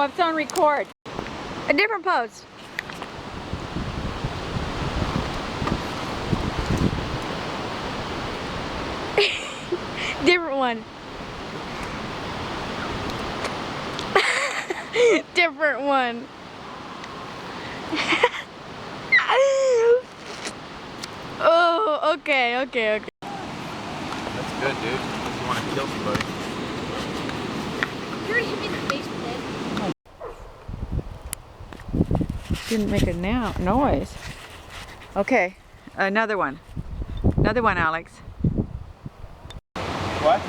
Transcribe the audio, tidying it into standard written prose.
Oh, it's on record. A different pose. Different one. Different one. Oh, okay. That's good, dude. You want to kill somebody. You're hit me in the face with it. Didn't make a noise. Okay, another one. Another one, Alex. What?